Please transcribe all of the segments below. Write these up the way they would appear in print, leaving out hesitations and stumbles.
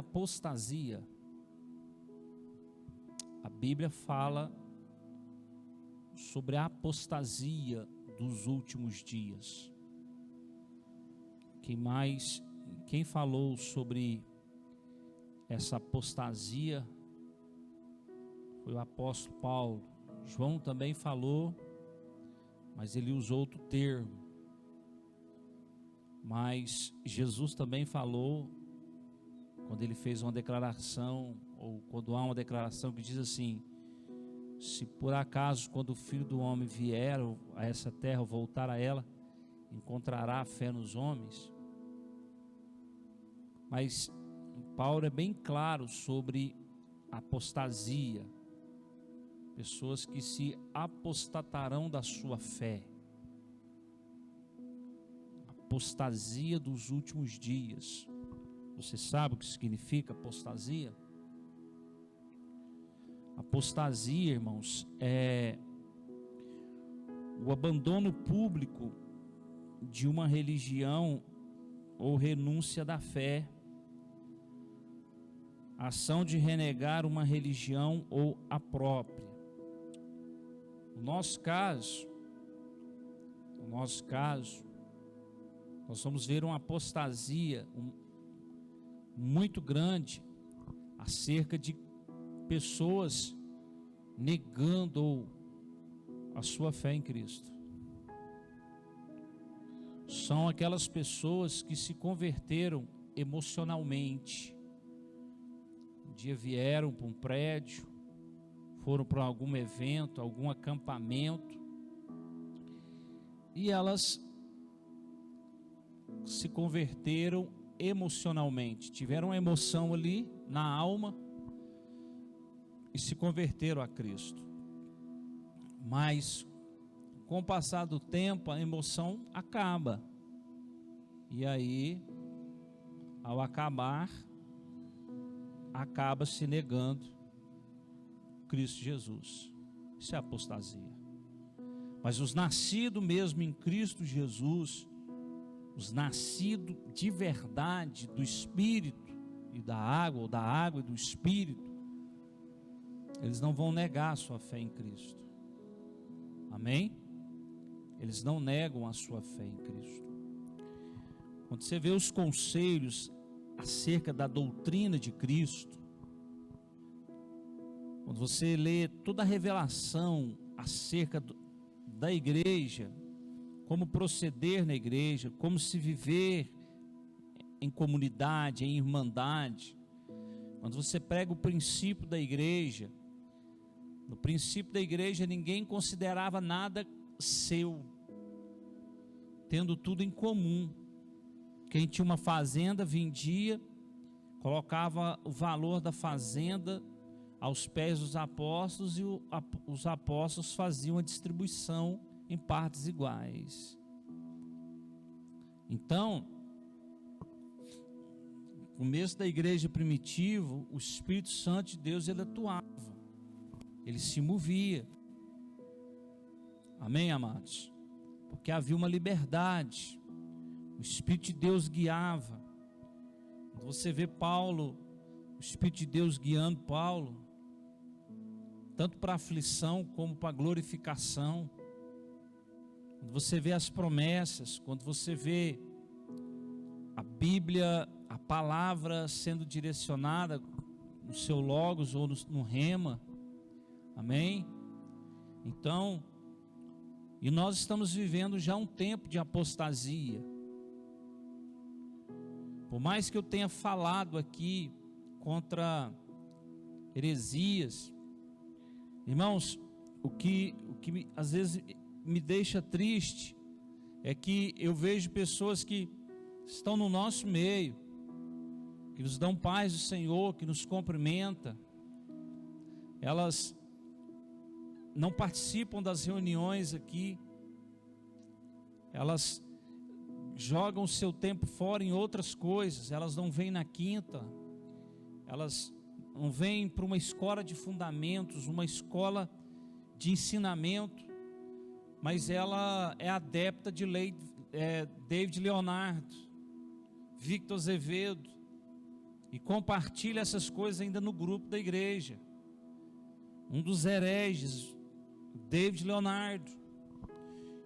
apostasia. A Bíblia fala sobre a apostasia dos últimos dias. Quem falou sobre essa apostasia foi o apóstolo Paulo. João também falou, mas ele usou outro termo. Mas Jesus também falou, quando ele fez uma declaração, ou quando há uma declaração que diz assim: se por acaso, quando o Filho do Homem vier a essa terra, ou voltar a ela, encontrará fé nos homens. Mas Paulo é bem claro sobre apostasia, pessoas que se apostatarão da sua fé. Apostasia dos últimos dias. Você sabe o que significa apostasia? Apostasia, irmãos, é o abandono público de uma religião ou renúncia da fé, ação de renegar uma religião ou a própria. No nosso caso, nós vamos ver uma apostasia muito grande acerca de pessoas negando a sua fé em Cristo. São aquelas pessoas que se converteram emocionalmente. Um dia vieram para um prédio, foram para algum evento, algum acampamento, e elas se converteram emocionalmente, tiveram uma emoção ali na alma e se converteram a Cristo. Mas com o passar do tempo a emoção acaba, e aí, ao acabar, acaba se negando Cristo Jesus. Isso é apostasia. Mas os nascidos mesmo em Cristo Jesus, os nascidos de verdade do Espírito e da água, ou da água e do Espírito, eles não vão negar a sua fé em Cristo. Amém? Eles não negam a sua fé em Cristo. Quando você vê os conselhos acerca da doutrina de Cristo, quando você lê toda a revelação acerca da igreja, como proceder na igreja, como se viver em comunidade, em irmandade, quando você prega o princípio da igreja, no princípio da igreja ninguém considerava nada seu, tendo tudo em comum. Quem tinha uma fazenda vendia, colocava o valor da fazenda aos pés dos apóstolos, e os apóstolos faziam a distribuição em partes iguais. Então, no começo da igreja primitiva, o Espírito Santo de Deus, ele atuava, ele se movia. Amém, amados? Porque havia uma liberdade, o Espírito de Deus guiava. Quando você vê Paulo, o Espírito de Deus guiando Paulo, tanto para a aflição como para a glorificação. Quando você vê as promessas, quando você vê a Bíblia, a palavra sendo direcionada no seu logos ou no rema, amém? Então, e nós estamos vivendo já um tempo de apostasia. Por mais que eu tenha falado aqui contra heresias, irmãos, o que às vezes me deixa triste é que eu vejo pessoas que estão no nosso meio, que nos dão paz do Senhor, que nos cumprimenta, elas não participam das reuniões aqui, elas jogam o seu tempo fora em outras coisas, elas não vêm na quinta, elas não vêm para uma escola de fundamentos, uma escola de ensinamento, mas ela é adepta de David Leonardo, Victor Azevedo, e compartilha essas coisas ainda no grupo da igreja. Um dos hereges, David Leonardo.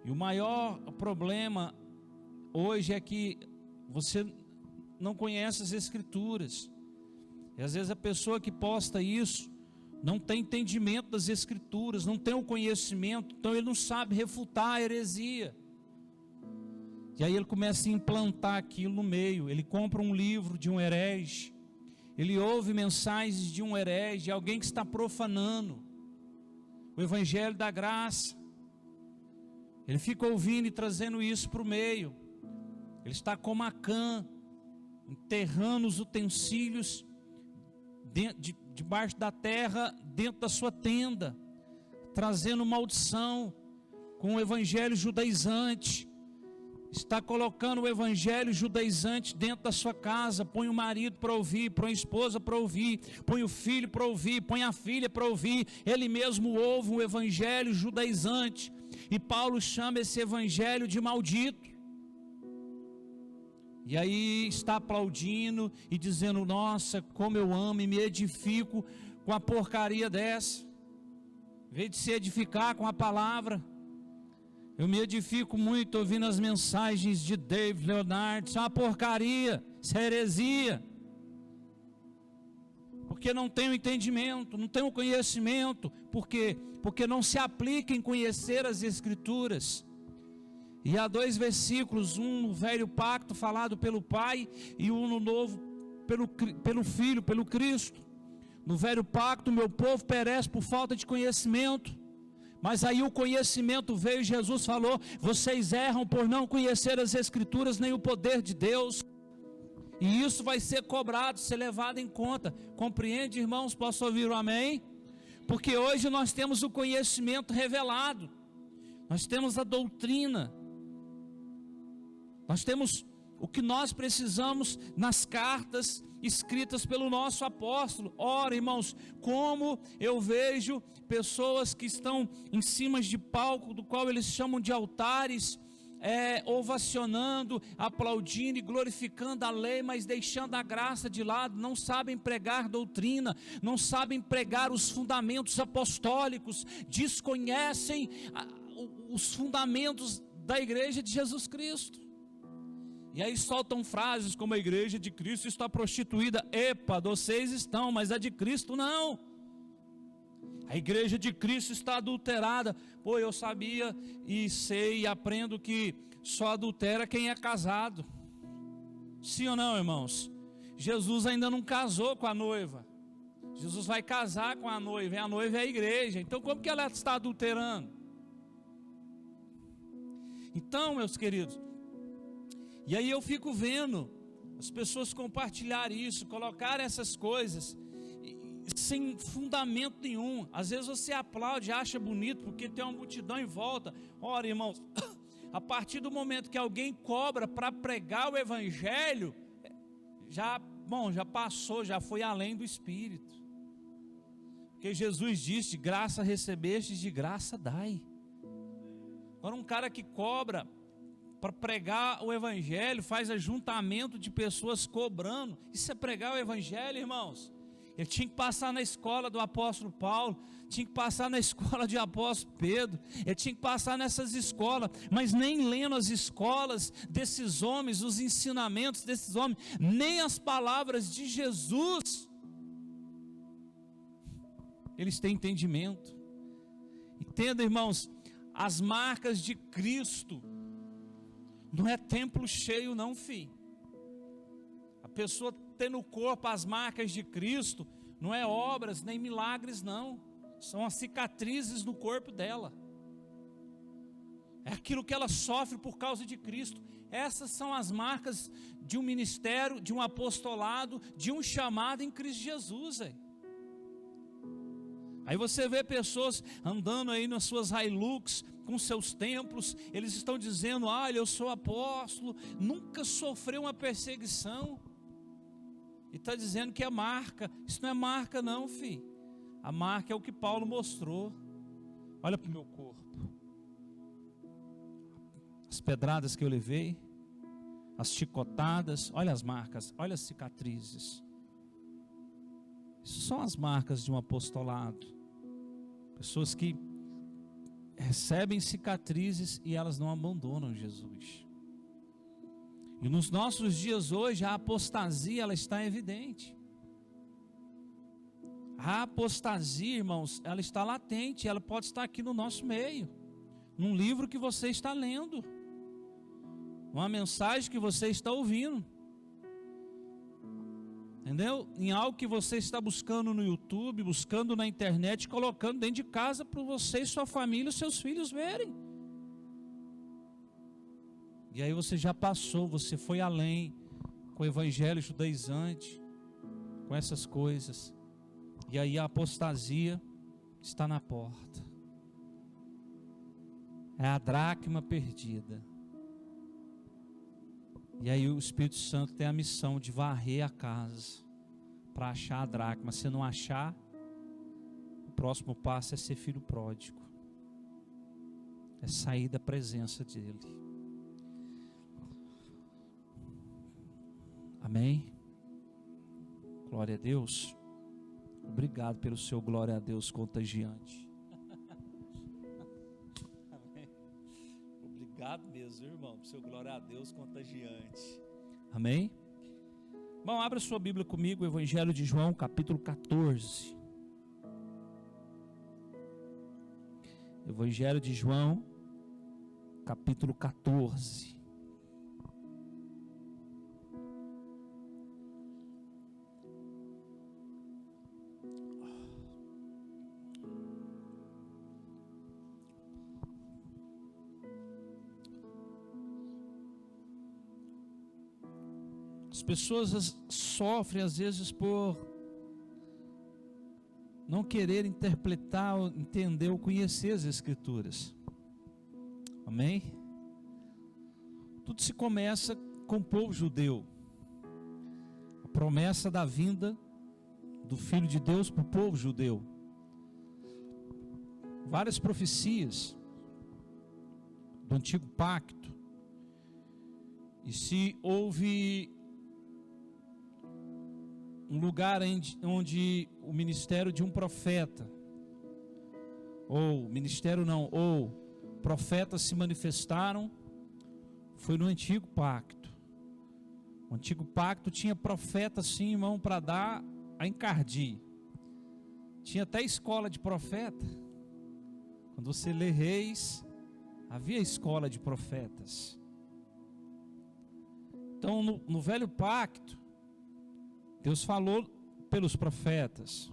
E o maior problema hoje é que você não conhece as Escrituras. E às vezes a pessoa que posta isso não tem entendimento das Escrituras, não tem o conhecimento, então ele não sabe refutar a heresia. E aí ele começa a implantar aquilo no meio. Ele compra um livro de um herege, ele ouve mensagens de um herege, de alguém que está profanando o Evangelho da graça. Ele fica ouvindo e trazendo isso para o meio. Ele está como Acã, enterrando os utensílios debaixo da terra, dentro da sua tenda, trazendo maldição com o evangelho judaizante. Está colocando o evangelho judaizante dentro da sua casa. Põe o marido para ouvir, põe a esposa para ouvir, põe o filho para ouvir, põe a filha para ouvir. Ele mesmo ouve o evangelho judaizante, e Paulo chama esse evangelho de maldito. E aí está aplaudindo e dizendo: nossa, como eu amo e me edifico com a porcaria dessa. Em vez de se edificar com a palavra, eu me edifico muito ouvindo as mensagens de David Leonardo. Isso é uma porcaria, isso é heresia. Porque não tem o entendimento, não tem o conhecimento. Por quê? Porque não se aplica em conhecer as Escrituras. E há 2 versículos, um no velho pacto falado pelo Pai, e um no novo pelo Filho, pelo Cristo. No velho pacto, meu povo perece por falta de conhecimento. Mas aí o conhecimento veio e Jesus falou: vocês erram por não conhecer as Escrituras nem o poder de Deus. E isso vai ser cobrado, ser levado em conta. Compreende, irmãos? Posso ouvir um amém? Porque hoje nós temos o conhecimento revelado. Nós temos a doutrina. Nós temos o que nós precisamos nas cartas escritas pelo nosso apóstolo. Ora, irmãos, como eu vejo pessoas que estão em cima de palco, do qual eles chamam de altares, ovacionando, aplaudindo e glorificando a lei, mas deixando a graça de lado. Não sabem pregar doutrina, não sabem pregar os fundamentos apostólicos, desconhecem os fundamentos da igreja de Jesus Cristo. E aí soltam frases como: a igreja de Cristo está prostituída. Epa, vocês estão, mas a de Cristo não. A igreja de Cristo está adulterada. Pô, eu sabia e sei e aprendo que só adultera quem é casado. Sim ou não, irmãos? Jesus ainda não casou com a noiva. Jesus vai casar com a noiva, e a noiva é a igreja. Então como que ela está adulterando? Então, meus queridos, e aí eu fico vendo as pessoas compartilharem isso, colocar essas coisas sem fundamento nenhum. Às vezes você aplaude, acha bonito porque tem uma multidão em volta. Ora, irmãos, a partir do momento que alguém cobra para pregar o evangelho, já passou, já foi além do Espírito. Porque Jesus disse: de graça recebestes, de graça dai. Agora um cara que cobra para pregar o evangelho, faz ajuntamento de pessoas cobrando. Isso é pregar o evangelho, irmãos? Ele tinha que passar na escola do apóstolo Paulo, tinha que passar na escola de apóstolo Pedro, ele tinha que passar nessas escolas, mas nem lendo as escolas desses homens, os ensinamentos desses homens, nem as palavras de Jesus, eles têm entendimento. Entenda, irmãos, as marcas de Cristo não é templo cheio não, filho. A pessoa ter no corpo as marcas de Cristo não é obras nem milagres não, são as cicatrizes no corpo dela, é aquilo que ela sofre por causa de Cristo. Essas são as marcas de um ministério, de um apostolado, de um chamado em Cristo Jesus. Aí você vê pessoas andando aí nas suas Hilux, com seus templos, eles estão dizendo: eu sou apóstolo, nunca sofreu uma perseguição, e está dizendo que é marca. Isso não é marca não, filho. A marca é o que Paulo mostrou. Olha para o meu corpo, as pedradas que eu levei, as chicotadas, olha as marcas, olha as cicatrizes. Isso são as marcas de um apostolado. Pessoas que recebem cicatrizes e elas não abandonam Jesus. E nos nossos dias hoje a apostasia ela está evidente. A apostasia, irmãos, ela está latente, ela pode estar aqui no nosso meio, num livro que você está lendo, uma mensagem que você está ouvindo, entendeu? Em algo que você está buscando no YouTube, buscando na internet, colocando dentro de casa para você e sua família, os seus filhos verem. E aí você já passou, você foi além com o evangelho judaizante, com essas coisas. E aí a apostasia está na porta. É a dracma perdida. E aí o Espírito Santo tem a missão de varrer a casa para achar a dracma. Se não achar, o próximo passo é ser filho pródigo. É sair da presença dele. Amém? Glória a Deus. Obrigado pelo seu glória a Deus contagiante. Amém. Obrigado mesmo, irmão, pelo seu glória a Deus contagiante. Amém? Bom, abra sua Bíblia comigo, Evangelho de João, capítulo 14. Evangelho de João, capítulo 14. As pessoas sofrem às vezes por não querer interpretar, entender ou conhecer as Escrituras. Amém? Tudo se começa com o povo judeu. A promessa da vinda do Filho de Deus para o povo judeu. Várias profecias do Antigo Pacto. E se houve um lugar onde o ministério de um profeta, ou profetas se manifestaram, foi no Antigo Pacto. O Antigo Pacto tinha profetas sim, irmão, para dar a encardir. Tinha até escola de profeta. Quando você lê Reis, havia escola de profetas. Então no Velho Pacto, Deus falou pelos profetas,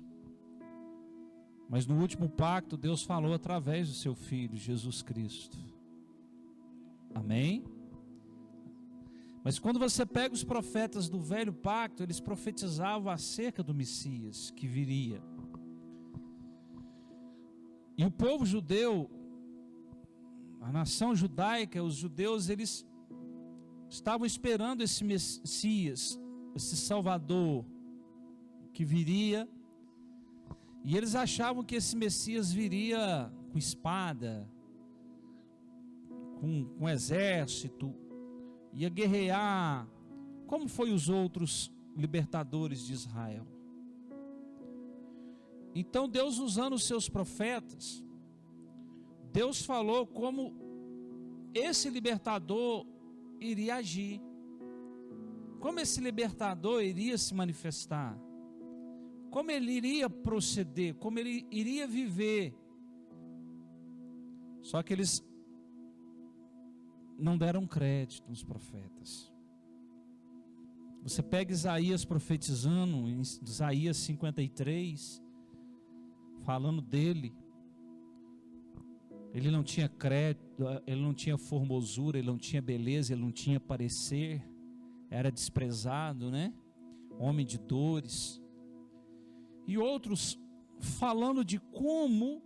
mas no último pacto Deus falou através do seu Filho Jesus Cristo. Amém? Mas quando você pega os profetas do Velho Pacto, eles profetizavam acerca do Messias que viria. E o povo judeu, a nação judaica, os judeus, eles estavam esperando esse Messias, esse Salvador que viria, e eles achavam que esse Messias viria com espada, com exército, ia guerrear, como foi os outros libertadores de Israel. Então Deus, usando os seus profetas, Deus falou como esse libertador iria agir, como esse libertador iria se manifestar, como ele iria proceder, como ele iria viver. Só que eles não deram crédito nos profetas. Você pega Isaías profetizando, em Isaías 53, falando dele. Ele não tinha crédito, ele não tinha formosura, ele não tinha beleza, ele não tinha parecer, era desprezado, né? Homem de dores. E outros falando de como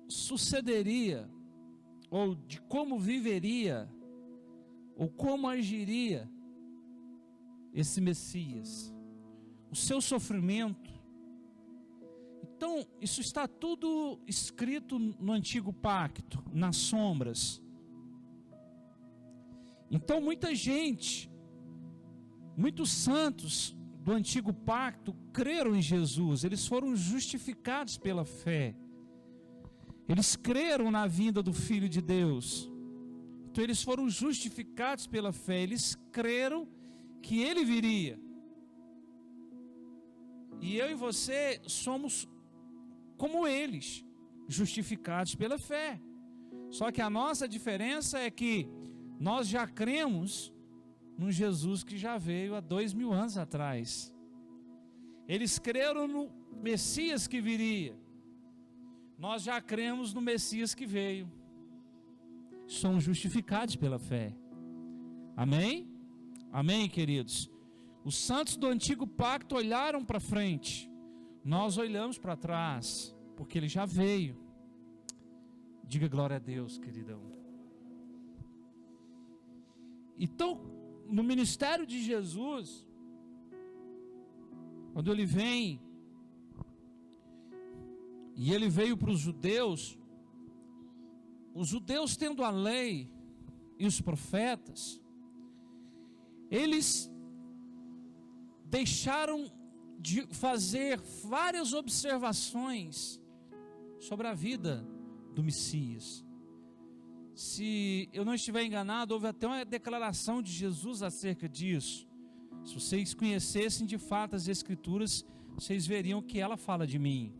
sucederia, ou de como viveria, ou como agiria esse Messias, o seu sofrimento. Então, isso está tudo escrito no Antigo Pacto, nas sombras. Então, muita gente, muitos santos do antigo pacto creram em Jesus, eles foram justificados pela fé. Eles creram na vinda do Filho de Deus. Então eles foram justificados pela fé, eles creram que Ele viria. E eu e você somos como eles, justificados pela fé. Só que a nossa diferença é que nós já cremos num Jesus que já veio há 2000 anos atrás. Eles creram no Messias que viria. Nós já cremos no Messias que veio. Somos justificados pela fé. Amém? Amém, queridos? Os santos do antigo pacto olharam para frente. Nós olhamos para trás, porque Ele já veio. Diga glória a Deus, queridão. Então, no ministério de Jesus, quando Ele vem, e Ele veio para os judeus tendo a lei e os profetas, eles deixaram de fazer várias observações sobre a vida do Messias. Se eu não estiver enganado, houve até uma declaração de Jesus acerca disso. Se vocês conhecessem de fato as Escrituras, vocês veriam que ela fala de mim.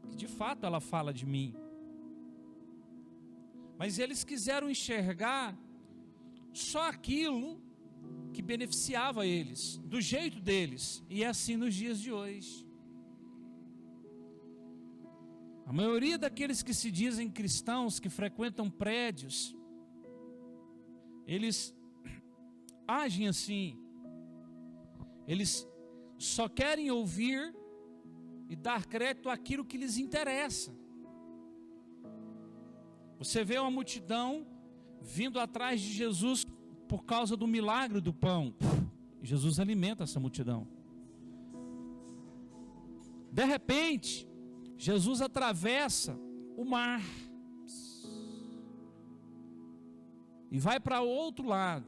Que de fato ela fala de mim. Mas eles quiseram enxergar só aquilo que beneficiava eles, do jeito deles. E é assim nos dias de hoje. A maioria daqueles que se dizem cristãos, que frequentam prédios, eles agem assim. Eles só querem ouvir e dar crédito àquilo que lhes interessa. Você vê uma multidão vindo atrás de Jesus por causa do milagre do pão. Jesus alimenta essa multidão. De repente, Jesus atravessa o mar e vai para o outro lado.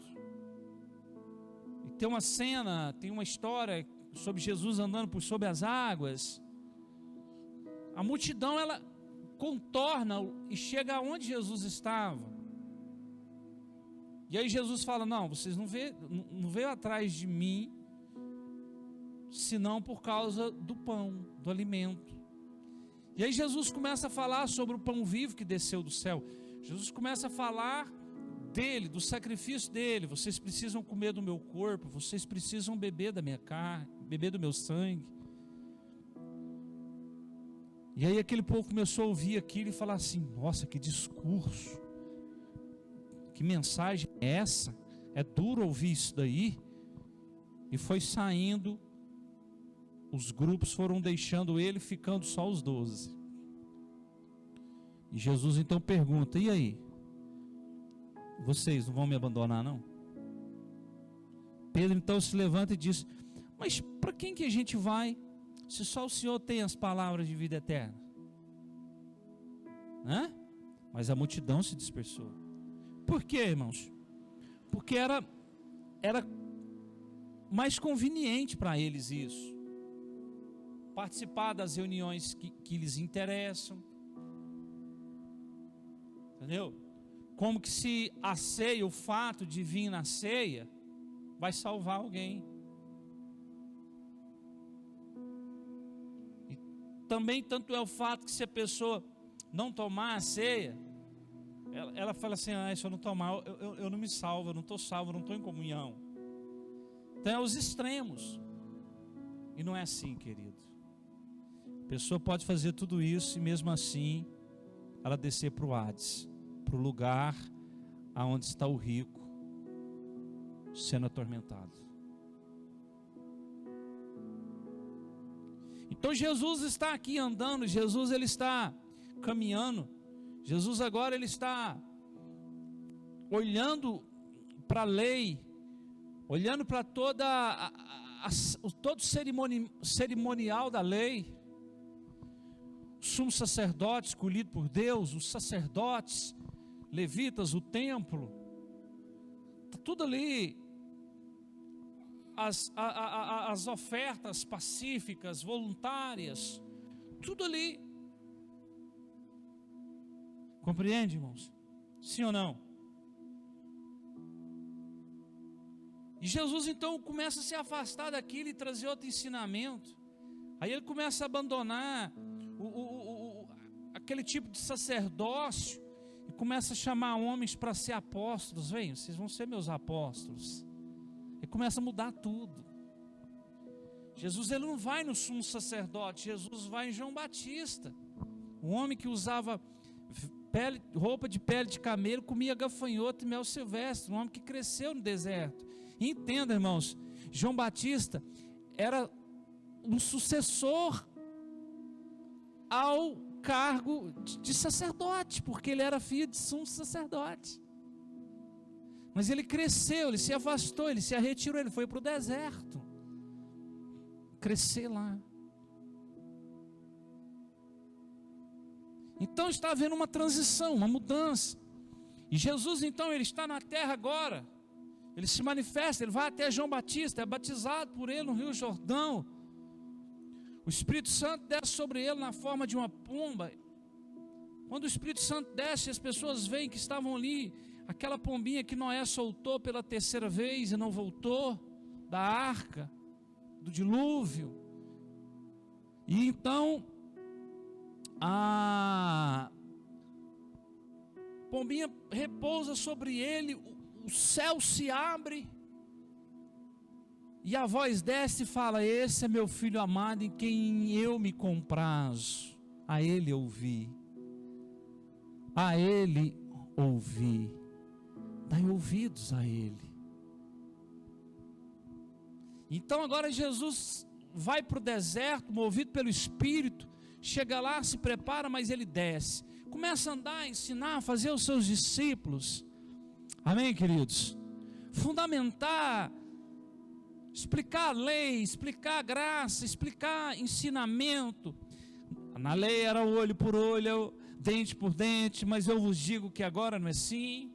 E tem uma cena, tem uma história sobre Jesus andando por sobre as águas. A multidão, ela contorna e chega aonde Jesus estava. E aí Jesus fala: não, vocês não veio atrás de mim, senão por causa do pão, do alimento. E aí Jesus começa a falar sobre o pão vivo que desceu do céu. Jesus começa a falar dele, do sacrifício dele. Vocês precisam comer do meu corpo, vocês precisam beber da minha carne, beber do meu sangue. E aí aquele povo começou a ouvir aquilo e falar assim: nossa, que discurso, que mensagem é essa? É duro ouvir isso daí. E foi saindo, os grupos foram deixando ele, ficando só os 12. E Jesus então pergunta: e aí? Vocês não vão me abandonar, não? Pedro então se levanta e diz: mas para quem que a gente vai, se só o Senhor tem as palavras de vida eterna? Hã? Mas a multidão se dispersou. Por quê, irmãos? Porque era mais conveniente para eles isso. Participar das reuniões que lhes interessam. Entendeu? Como que se a ceia, o fato de vir na ceia, vai salvar alguém. E também tanto é o fato que se a pessoa não tomar a ceia, ela fala assim: se eu não tomar, eu não me salvo, eu não estou salvo, eu não estou em comunhão. Então é os extremos. E não é assim, querido. A pessoa pode fazer tudo isso e mesmo assim ela descer para o Hades, para o lugar aonde está o rico sendo atormentado. Então Jesus está aqui andando, Jesus ele está caminhando, Jesus agora ele está olhando para a lei, olhando para todo cerimonial da lei. O sumo sacerdote escolhido por Deus, os sacerdotes, levitas, o templo, está tudo ali as ofertas pacíficas, voluntárias, tudo ali. Compreende, irmãos? Sim ou não? E Jesus então começa a se afastar daquilo e trazer outro ensinamento. Aí ele começa a abandonar aquele tipo de sacerdócio e começa a chamar homens para ser apóstolos. Venham, vocês vão ser meus apóstolos. E começa a mudar tudo. Jesus, ele não vai no sumo sacerdote, Jesus vai em João Batista, um homem que usava roupa de pele de camelo, comia gafanhoto e mel silvestre, um homem que cresceu no deserto. E entenda, irmãos, João Batista era um sucessor ao cargo de sacerdote, porque ele era filho de sumo sacerdote. Mas ele cresceu, ele se afastou, ele se retirou, ele foi para o deserto crescer lá. Então está havendo uma transição, uma mudança. E Jesus então, ele está na terra agora. Ele se manifesta, ele vai até João Batista, é batizado por ele no Rio Jordão. O Espírito Santo desce sobre ele na forma de uma pomba. Quando o Espírito Santo desce, as pessoas veem que estavam ali, aquela pombinha que Noé soltou pela terceira vez e não voltou, da arca, do dilúvio. E então a pombinha repousa sobre ele, o céu se abre e a voz desce e fala: esse é meu filho amado em quem eu me comprazo, a ele ouvi, a ele ouvi, dai ouvidos a ele. Então agora Jesus vai para o deserto, movido pelo Espírito, chega lá, se prepara, mas ele desce, começa a andar, ensinar, fazer os seus discípulos, amém, queridos? Fundamentar, explicar a lei, explicar a graça, explicar ensinamento. Na lei era olho por olho, dente por dente, mas eu vos digo que agora não é assim.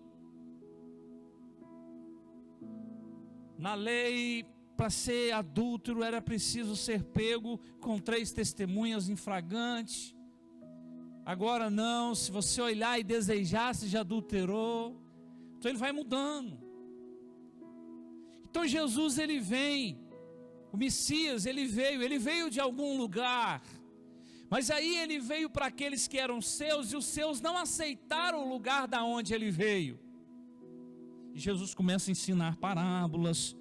Na lei, para ser adúltero era preciso ser pego com 3 testemunhas em flagrante. Agora não, se você olhar e desejar, você já adulterou. Então ele vai mudando. Então Jesus, ele vem, o Messias, ele veio de algum lugar, mas aí ele veio para aqueles que eram seus, e os seus não aceitaram o lugar da onde ele veio. E Jesus começa a ensinar parábolas,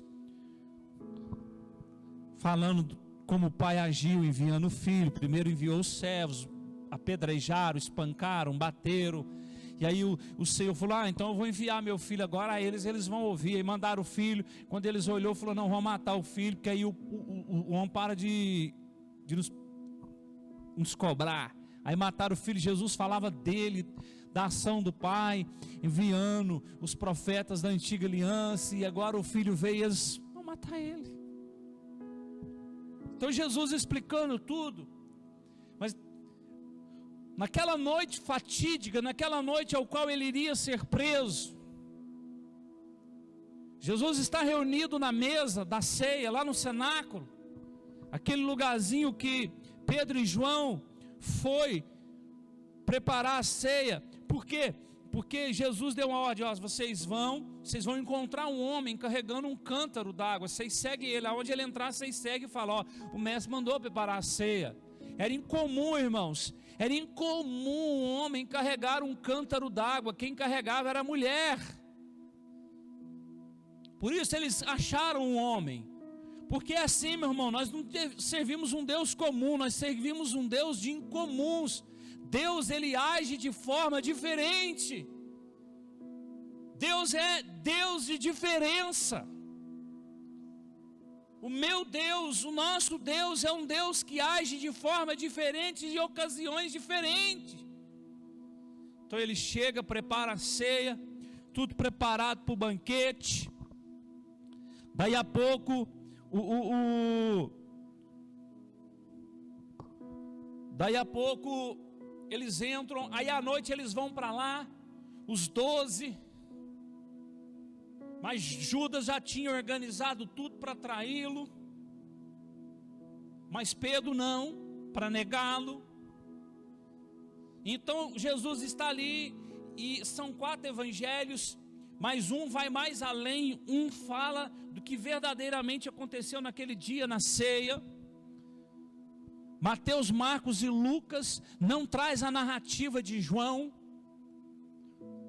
falando como o pai agiu enviando o filho. Primeiro enviou os servos, apedrejaram, espancaram, bateram. E aí o Senhor falou: então eu vou enviar meu filho agora a eles vão ouvir. E mandaram o filho. Quando eles olhou, falou: não, vão matar o filho, porque aí o homem para de nos cobrar. Aí mataram o filho. Jesus falava dele, da ação do pai, enviando os profetas da antiga aliança, e agora o filho veio e eles vão matar ele. Então Jesus explicando tudo, mas naquela noite fatídica, naquela noite ao qual ele iria ser preso, Jesus está reunido na mesa da ceia, lá no cenáculo, aquele lugarzinho que Pedro e João foi preparar a ceia. Por quê? Porque Jesus deu uma ordem: ó, vocês vão encontrar um homem carregando um cântaro d'água, vocês seguem ele, aonde ele entrar vocês seguem e falam: ó, o mestre mandou preparar a ceia. Era incomum, irmãos, era incomum um homem carregar um cântaro d'água, quem carregava era a mulher. Por isso eles acharam um homem, porque é assim, meu irmão, nós não servimos um Deus comum, nós servimos um Deus de incomuns. Deus, ele age de forma diferente. Deus é Deus de diferença. O meu Deus, o nosso Deus é um Deus que age de forma diferente, em ocasiões diferentes. Então ele chega, prepara a ceia, tudo preparado para o banquete. Daí a pouco eles entram, aí à noite eles vão para lá, os 12, Mas Judas já tinha organizado tudo para traí-lo. Mas Pedro não, para negá-lo. Então Jesus está ali, e são 4 evangelhos, mas um vai mais além, um fala do que verdadeiramente aconteceu naquele dia na ceia. Mateus, Marcos e Lucas não traz a narrativa de João,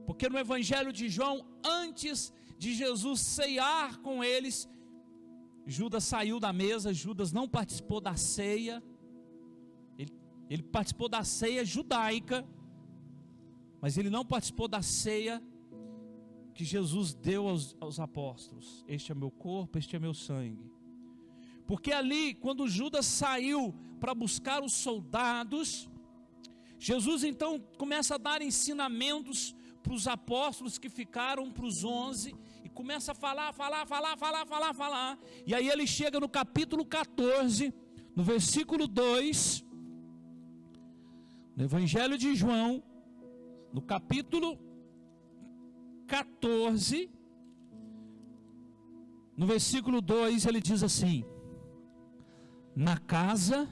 porque no evangelho de João, antes de Jesus ceiar com eles, Judas saiu da mesa. Judas não participou da ceia. Ele participou da ceia judaica, mas ele não participou da ceia que Jesus deu aos apóstolos. Este é meu corpo, este é meu sangue. Porque ali, quando Judas saiu para buscar os soldados, Jesus então começa a dar ensinamentos para os apóstolos que ficaram, para os 11, e começa a falar. E aí ele chega no capítulo 14, no versículo 2, no Evangelho de João, no capítulo 14, no versículo 2, ele diz assim: na casa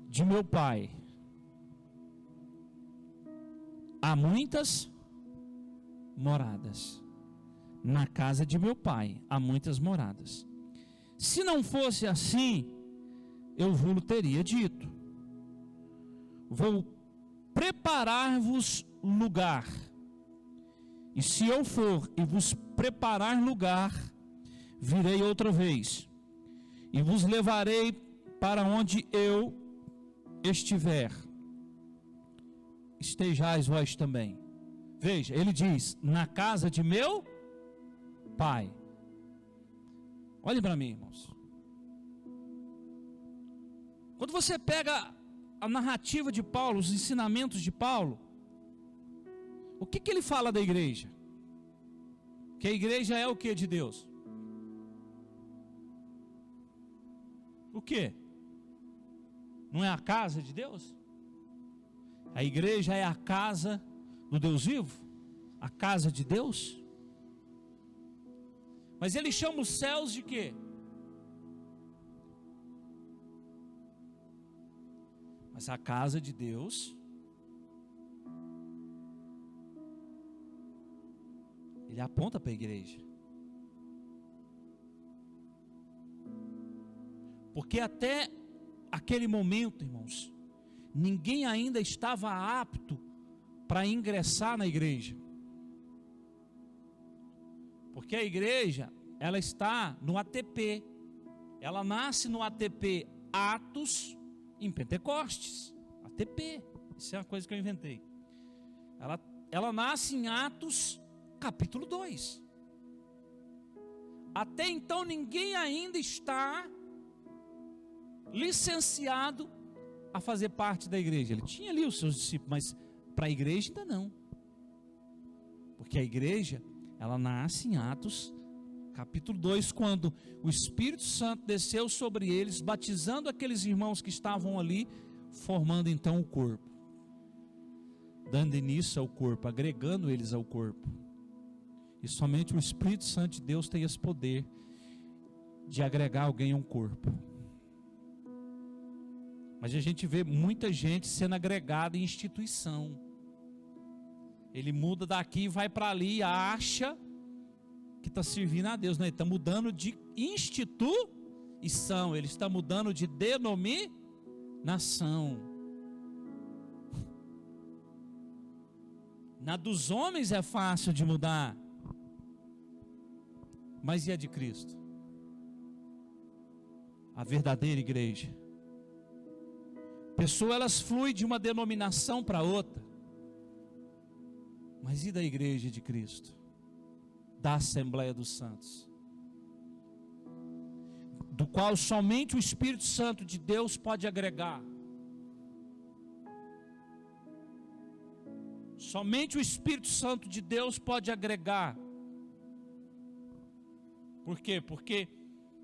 de meu pai há muitas moradas. Na casa de meu pai há muitas moradas. Se não fosse assim, eu vos teria dito: vou preparar-vos lugar. E se eu for e vos preparar lugar, virei outra vez e vos levarei para onde eu estiver, estejais vós também. Veja, ele diz: na casa de meu pai. Olhe para mim, irmãos. Quando você pega a narrativa de Paulo, os ensinamentos de Paulo, o que ele fala da igreja? Que a igreja é o que de Deus? O que? Não é a casa de Deus? A igreja é a casa do Deus vivo? A casa de Deus? Mas ele chama os céus de quê? Mas a casa de Deus, ele aponta para a igreja. Porque até aquele momento, irmãos, ninguém ainda estava apto para ingressar na igreja. Porque a igreja, ela está no ATP. Ela nasce no ATP Atos em Pentecostes. ATP, isso é uma coisa que eu inventei. Ela nasce em Atos capítulo 2. Até então ninguém ainda está licenciado a fazer parte da igreja. Ele tinha ali os seus discípulos, mas para a igreja ainda não. Porque a igreja, ela nasce em Atos capítulo 2, quando o Espírito Santo desceu sobre eles, batizando aqueles irmãos que estavam ali, formando então o corpo, dando início ao corpo, agregando eles ao corpo. E somente o Espírito Santo de Deus tem esse poder de agregar alguém a um corpo. Mas a gente vê muita gente sendo agregada em instituição. Ele muda daqui e vai para ali, acha que está servindo a Deus. Não, ele está mudando de instituição, ele está mudando de denominação. Na dos homens é fácil de mudar, mas e a de Cristo? A verdadeira igreja. Pessoas, elas fluem de uma denominação para outra, mas e da igreja de Cristo? Da Assembleia dos Santos, do qual somente o Espírito Santo de Deus pode agregar. Somente o Espírito Santo de Deus pode agregar. Por quê? Porque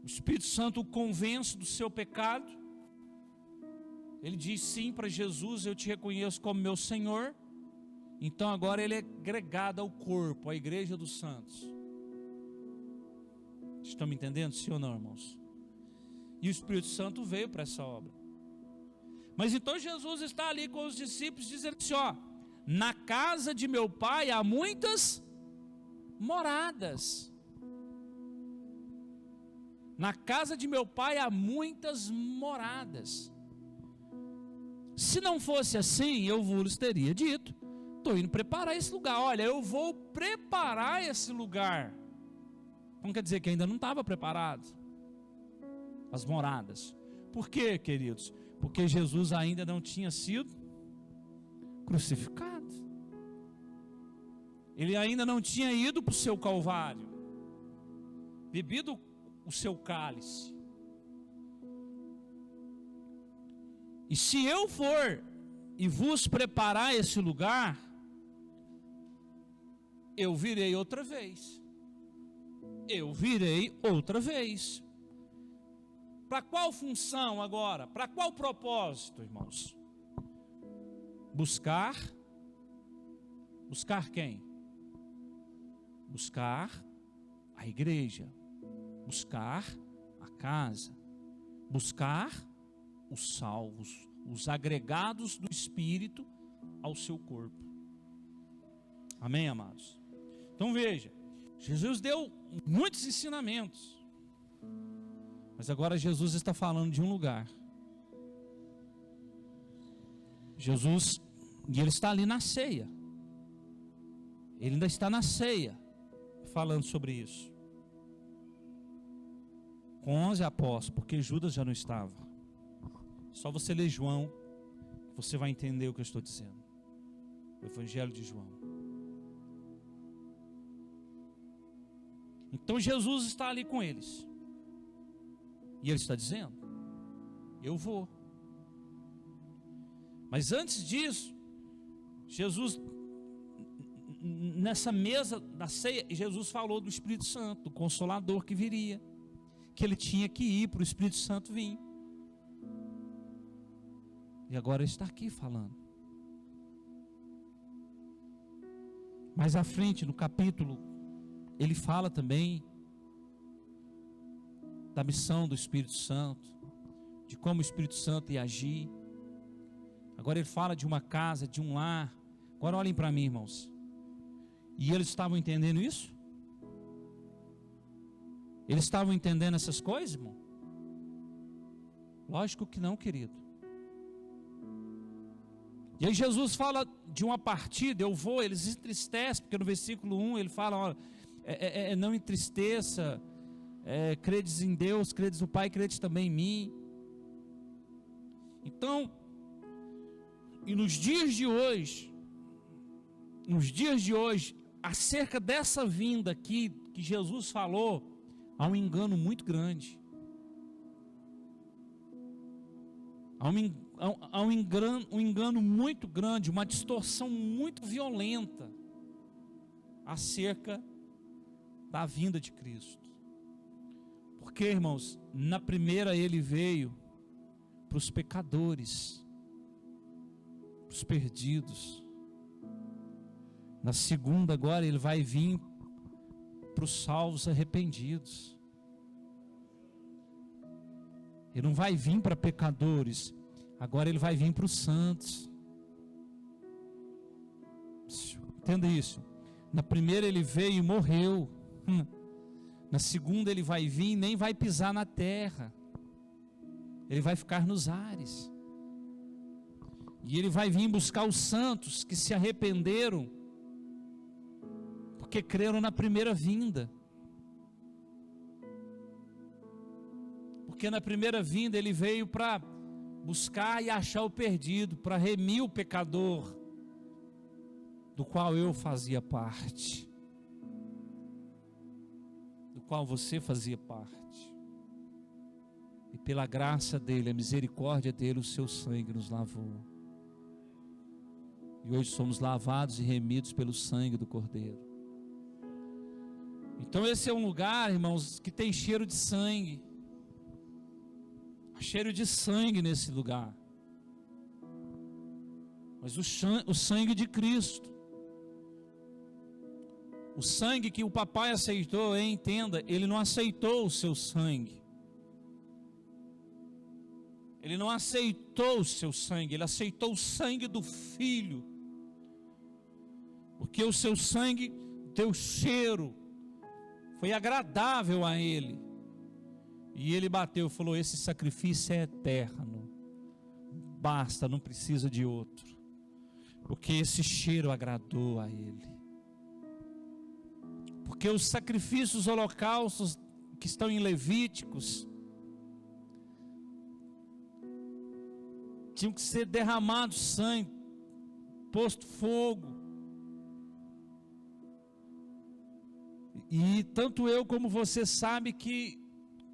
o Espírito Santo o convence do seu pecado. Ele diz sim para Jesus: eu te reconheço como meu Senhor. Então agora ele é agregado ao corpo, à igreja dos santos. Estão me entendendo, sim ou não, irmãos? E o Espírito Santo veio para essa obra. Mas então Jesus está ali com os discípulos dizendo assim, ó, na casa de meu pai há muitas moradas. Na casa de meu pai há muitas moradas. Se não fosse assim, eu vos teria dito, estou indo preparar esse lugar. Olha, eu vou preparar esse lugar. Não quer dizer que ainda não estava preparado. As moradas. Por quê, queridos? Porque Jesus ainda não tinha sido crucificado. Ele ainda não tinha ido para o seu Calvário, bebido o seu cálice. E se eu for e vos preparar esse lugar, eu virei outra vez. Eu virei outra vez. Para qual função agora? Para qual propósito, irmãos? Buscar quem? Buscar a igreja, buscar a casa, buscar os salvos, os agregados do Espírito ao seu corpo. Amém, amados? Então veja, Jesus deu muitos ensinamentos, mas agora Jesus está falando de um lugar. Jesus, e ele está ali na ceia. Ele ainda está na ceia, falando sobre isso. Com 11 apóstolos, porque Judas já não estava. Só você ler João, você vai entender o que eu estou dizendo. O Evangelho de João. Então Jesus está ali com eles. E ele está dizendo, eu vou. Mas antes disso, Jesus, nessa mesa da ceia, Jesus falou do Espírito Santo, do Consolador que viria, que ele tinha que ir para o Espírito Santo vir. E agora ele está aqui falando. Mais à frente, no capítulo, ele fala também da missão do Espírito Santo, de como o Espírito Santo ia agir. Agora ele fala de uma casa, de um lar. Agora olhem para mim, irmãos. E eles estavam entendendo isso? Eles estavam entendendo essas coisas, irmão? Lógico que não, querido. E aí Jesus fala de uma partida, eu vou, eles entristecem, porque no versículo 1 ele fala, ó, não entristeça, credes em Deus, credes no Pai, credes também em mim. Então, e nos dias de hoje, acerca dessa vinda aqui, que Jesus falou, há um engano muito grande. Há um engano muito grande, uma distorção muito violenta acerca da vinda de Cristo. Porque, irmãos, na primeira ele veio para os pecadores, para os perdidos. Na segunda agora ele vai vir para os salvos arrependidos. Ele não vai vir para pecadores, agora ele vai vir para os santos. Entenda isso. Na primeira ele veio e morreu. Na segunda ele vai vir e nem vai pisar na terra. Ele vai ficar nos ares. E ele vai vir buscar os santos que se arrependeram, porque creram na primeira vinda. Porque na primeira vinda ele veio para buscar e achar o perdido, para remir o pecador, do qual eu fazia parte, do qual você fazia parte. E pela graça dele, a misericórdia dele, o seu sangue nos lavou. E hoje somos lavados e remidos pelo sangue do Cordeiro. Então esse é um lugar, irmãos, que tem cheiro de sangue. Há cheiro de sangue nesse lugar. Mas o sangue de Cristo. O sangue que o papai aceitou, entenda, ele não aceitou o seu sangue. Ele não aceitou o seu sangue, ele aceitou o sangue do filho. Porque o seu sangue, teu cheiro, foi agradável a ele. E ele bateu e falou: esse sacrifício é eterno. Basta, não precisa de outro. Porque esse cheiro agradou a ele. Porque os sacrifícios, holocaustos que estão em Levíticos, tinham que ser derramado sangue, posto fogo. E tanto eu como você sabe que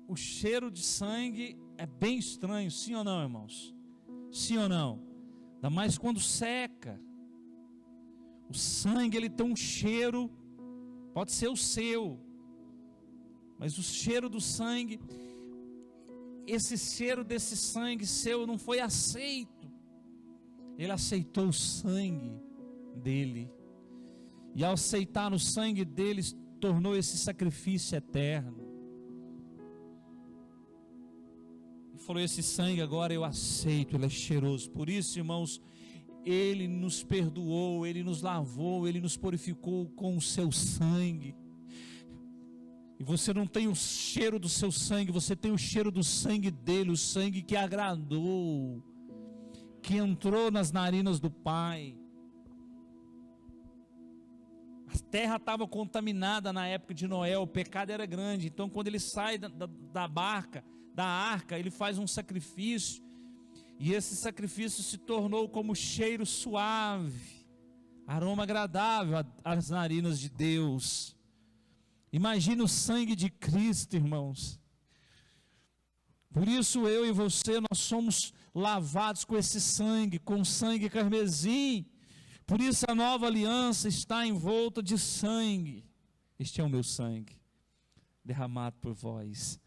o cheiro de sangue é bem estranho, sim ou não, irmãos? Sim ou não? Ainda mais quando seca. O sangue, ele tem um cheiro, pode ser o seu, mas o cheiro do sangue, esse cheiro desse sangue seu não foi aceito. Ele aceitou o sangue dele, e ao aceitar o sangue dele, tornou esse sacrifício eterno. E falou: esse sangue agora eu aceito, ele é cheiroso. Por isso, irmãos, ele nos perdoou, ele nos lavou, ele nos purificou com o seu sangue. E você não tem o cheiro do seu sangue, você tem o cheiro do sangue dele, o sangue que agradou, que entrou nas narinas do Pai. A terra estava contaminada na época de Noé, o pecado era grande. Então quando ele sai da barca, da arca, ele faz um sacrifício, e esse sacrifício se tornou como cheiro suave, aroma agradável às narinas de Deus. Imagina o sangue de Cristo, irmãos. Por isso eu e você, nós somos lavados com esse sangue, com sangue carmesim. Por isso a nova aliança está envolta de sangue. Este é o meu sangue, derramado por vós.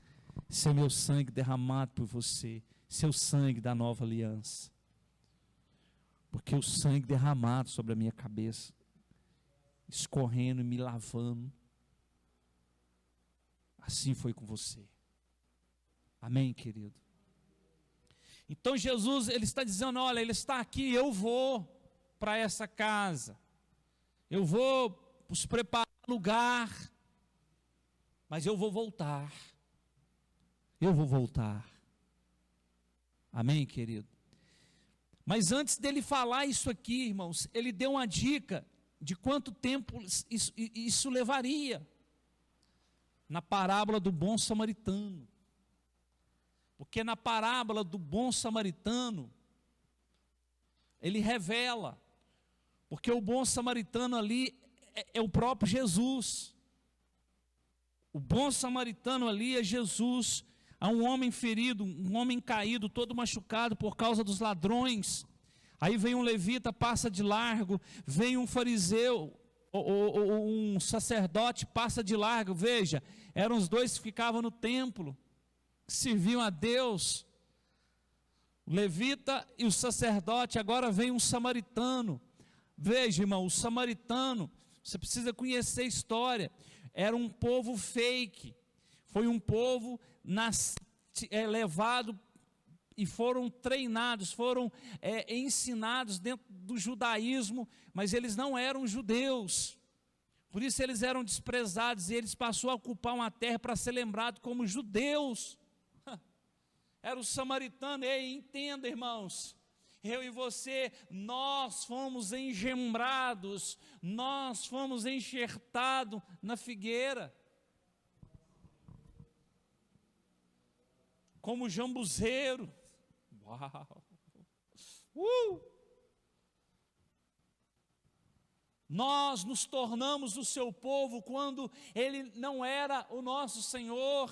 Esse é o meu sangue derramado por você. Seu sangue da nova aliança. Porque o sangue derramado sobre a minha cabeça, escorrendo e me lavando, assim foi com você. Amém, querido? Então Jesus, ele está dizendo: olha, ele está aqui, eu vou para essa casa, eu vou os preparar lugar, mas eu vou voltar. Eu vou voltar. Amém, querido? Mas antes dele falar isso aqui, irmãos, ele deu uma dica de quanto tempo isso levaria, na parábola do bom samaritano. Porque na parábola do bom samaritano, ele revela, porque o bom samaritano ali é o próprio Jesus. O bom samaritano ali é Jesus. Há um homem ferido, um homem caído, todo machucado por causa dos ladrões. Aí vem um levita, passa de largo. Vem um fariseu, ou um sacerdote, passa de largo. Veja, eram os dois que ficavam no templo, que serviam a Deus. O levita e o sacerdote. Agora vem um samaritano. Veja, irmão, o samaritano, você precisa conhecer a história. Era um povo fake. Foi um povo levado e foram treinados, foram ensinados dentro do judaísmo, mas eles não eram judeus. Por isso eles eram desprezados, e eles passaram a ocupar uma terra para ser lembrado como judeus. Era o samaritano. Ei, entenda, irmãos, eu e você, nós fomos engembrados, nós fomos enxertados na figueira, como jambuzeiro. Uau! Nós nos tornamos o seu povo quando ele não era o nosso Senhor.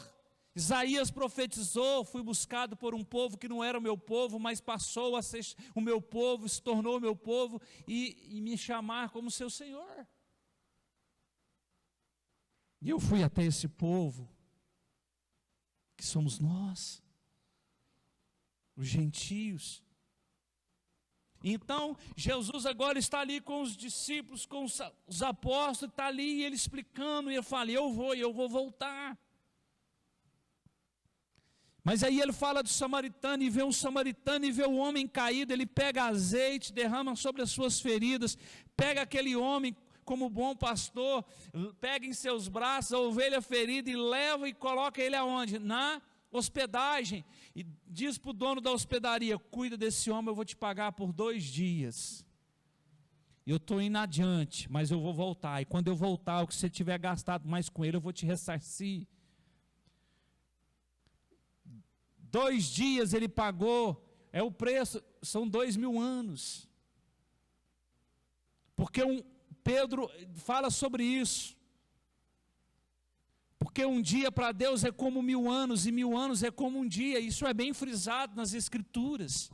Isaías profetizou: fui buscado por um povo que não era o meu povo, mas passou a ser o meu povo, se tornou o meu povo, e me chamar como seu Senhor. E eu fui até esse povo, que somos nós, os gentios. Então, Jesus agora está ali com os discípulos, com os apóstolos, está ali, e ele explicando, e eu falo, eu vou voltar. Mas aí ele fala do samaritano, e vê um samaritano, e vê o homem caído, ele pega azeite, derrama sobre as suas feridas, pega aquele homem, como bom pastor, pega em seus braços a ovelha ferida, e leva e coloca ele aonde? Na hospedagem, e diz para o dono da hospedaria, cuida desse homem, eu vou te pagar por 2 dias, eu estou indo adiante, mas eu vou voltar, e quando eu voltar, o que você tiver gastado mais com ele, eu vou te ressarcir. 2 dias ele pagou, é o preço, são 2.000 anos, porque Pedro fala sobre isso, porque um dia para Deus é como 1.000 anos, e 1.000 anos é como um dia, isso é bem frisado nas Escrituras,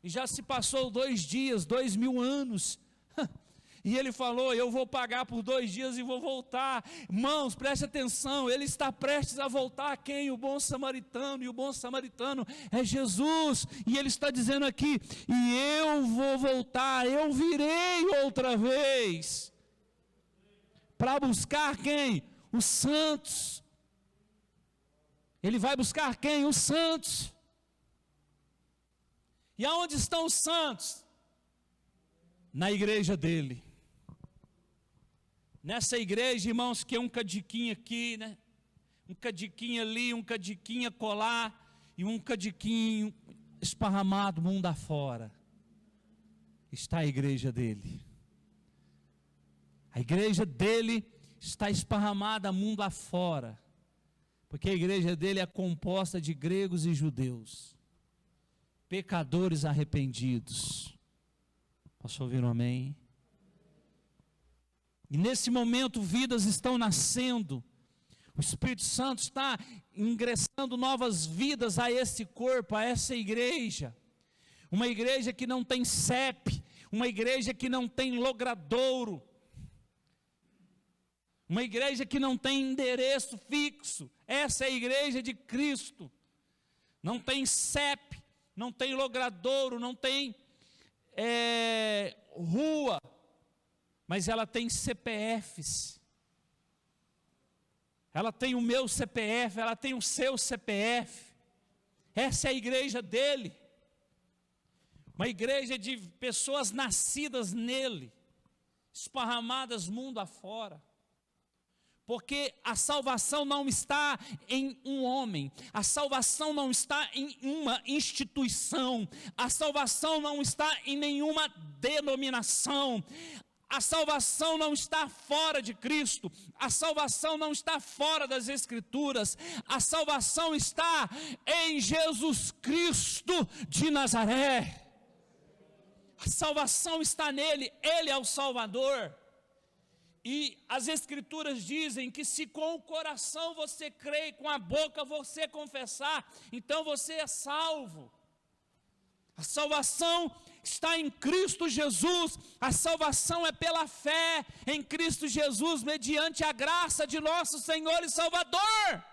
e já se passou 2 dias, 2.000 anos, e ele falou, eu vou pagar por 2 dias e vou voltar. Irmãos, preste atenção, ele está prestes a voltar. Quem? O bom samaritano, e o bom samaritano é Jesus, e ele está dizendo aqui, e eu vou voltar, eu virei outra vez, para buscar quem? Os santos. Ele vai buscar quem? Os santos. E aonde estão os santos? Na igreja dele. Nessa igreja, irmãos, que é um cadiquinho aqui, né? Um cadiquinho ali, um cadiquinho colar, e um cadiquinho esparramado mundo afora. Está a igreja dele. A igreja dele está esparramada mundo afora, porque a igreja dele é composta de gregos e judeus, pecadores arrependidos. Posso ouvir um amém? E nesse momento vidas estão nascendo, o Espírito Santo está ingressando novas vidas a esse corpo, a essa igreja, uma igreja que não tem CEP, uma igreja que não tem logradouro, uma igreja que não tem endereço fixo. Essa é a igreja de Cristo, não tem CEP, não tem logradouro, não tem rua, mas ela tem CPFs, ela tem o meu CPF, ela tem o seu CPF, essa é a igreja dele, uma igreja de pessoas nascidas nele, esparramadas mundo afora, porque a salvação não está em um homem, a salvação não está em uma instituição, a salvação não está em nenhuma denominação, a salvação não está fora de Cristo, a salvação não está fora das Escrituras, a salvação está em Jesus Cristo de Nazaré, a salvação está nele, ele é o Salvador. E as Escrituras dizem que se com o coração você crê e com a boca você confessar, então você é salvo. A salvação está em Cristo Jesus, a salvação é pela fé em Cristo Jesus, mediante a graça de nosso Senhor e Salvador.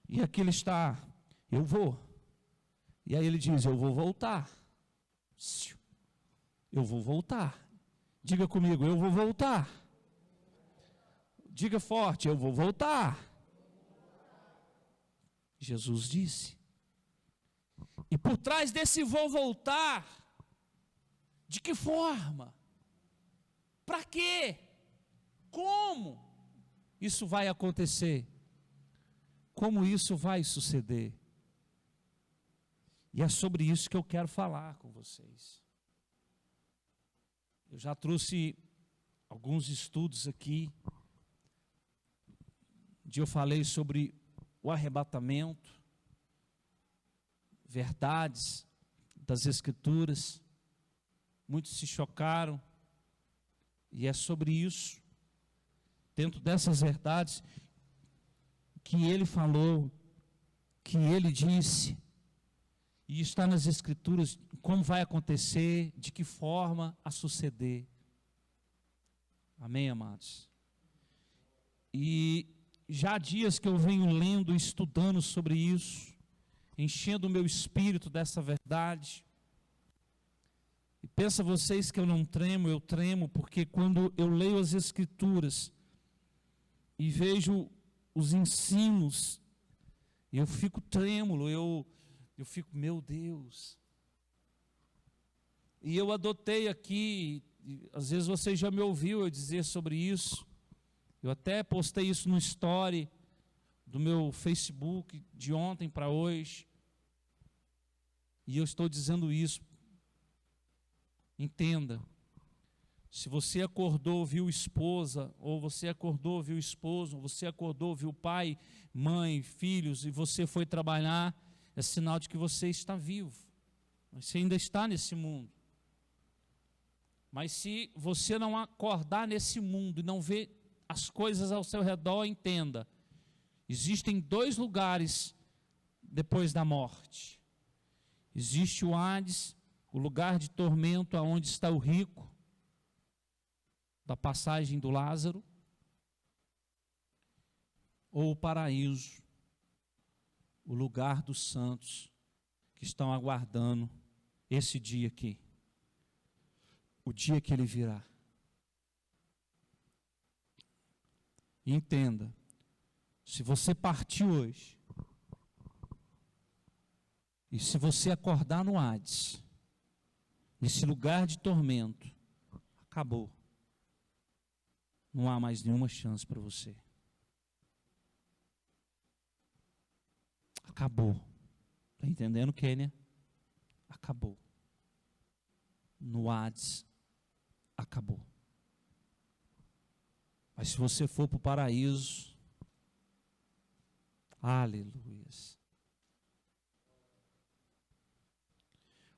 E aqui ele está, eu vou. E aí ele diz, eu vou voltar. Eu vou voltar. Diga comigo, eu vou voltar. Diga forte, eu vou voltar. Jesus disse. E por trás desse vou voltar, de que forma? Para quê? Como isso vai acontecer? Como isso vai suceder? E é sobre isso que eu quero falar com vocês. Eu já trouxe alguns estudos aqui, onde eu falei sobre o arrebatamento, verdades das Escrituras, muitos se chocaram, e é sobre isso, dentro dessas verdades, que ele falou, que ele disse, e está nas Escrituras, como vai acontecer, de que forma a suceder. Amém, amados? E já há dias que eu venho lendo e estudando sobre isso, enchendo o meu espírito dessa verdade. E pensa vocês que eu não tremo, eu tremo porque quando eu leio as Escrituras e vejo os ensinos, eu fico trêmulo, eu fico, meu Deus. E eu adotei aqui, às vezes você já me ouviu eu dizer sobre isso, eu até postei isso no story do meu Facebook de ontem para hoje, e eu estou dizendo isso. Entenda, se você acordou, viu esposa, ou você acordou, viu esposo, ou você acordou, viu pai, mãe, filhos, e você foi trabalhar, é sinal de que você está vivo, você ainda está nesse mundo. Mas se você não acordar nesse mundo e não ver as coisas ao seu redor, entenda, existem dois lugares depois da morte. Existe o Hades, o lugar de tormento aonde está o rico, da passagem do Lázaro, ou o paraíso, o lugar dos santos que estão aguardando esse dia aqui, o dia que ele virá. Entenda, se você partir hoje, e se você acordar no Hades, nesse lugar de tormento, acabou. Não há mais nenhuma chance para você. Acabou. Está entendendo, Kênia? Acabou. No Hades, acabou. Mas se você for para o paraíso, aleluia.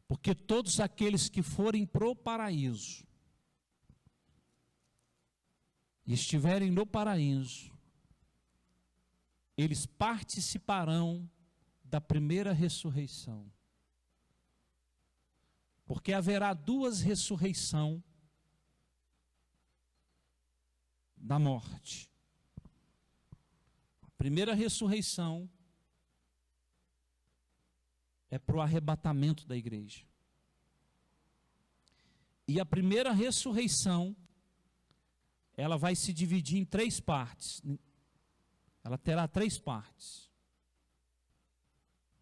Porque todos aqueles que forem para o paraíso, e estiverem no paraíso, eles participarão da primeira ressurreição. Porque haverá duas ressurreições da morte. A primeira ressurreição é para o arrebatamento da igreja. E a primeira ressurreição, ela vai se dividir em três partes. Ela terá três partes.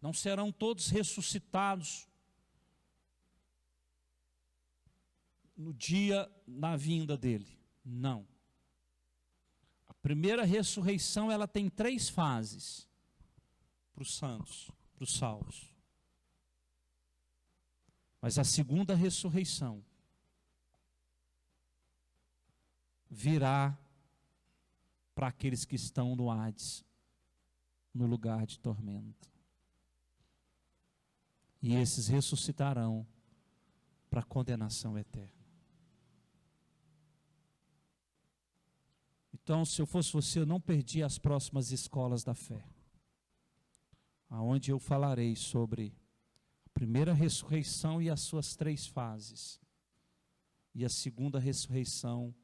Não serão todos ressuscitados no dia da vinda dele. Não. A primeira ressurreição, ela tem três fases para os santos, para os salvos. Mas a segunda ressurreição virá para aqueles que estão no Hades, no lugar de tormento. E esses ressuscitarão para a condenação eterna. Então, se eu fosse você, eu não perdi as próximas escolas da fé, aonde eu falarei sobre a primeira ressurreição e as suas três fases, e a segunda ressurreição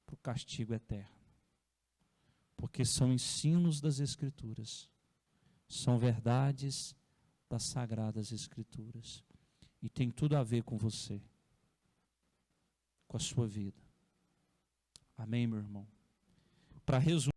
para o castigo eterno. Porque são ensinos das Escrituras, são verdades das Sagradas Escrituras, e tem tudo a ver com você, com a sua vida. Amém, meu irmão? Para resumir,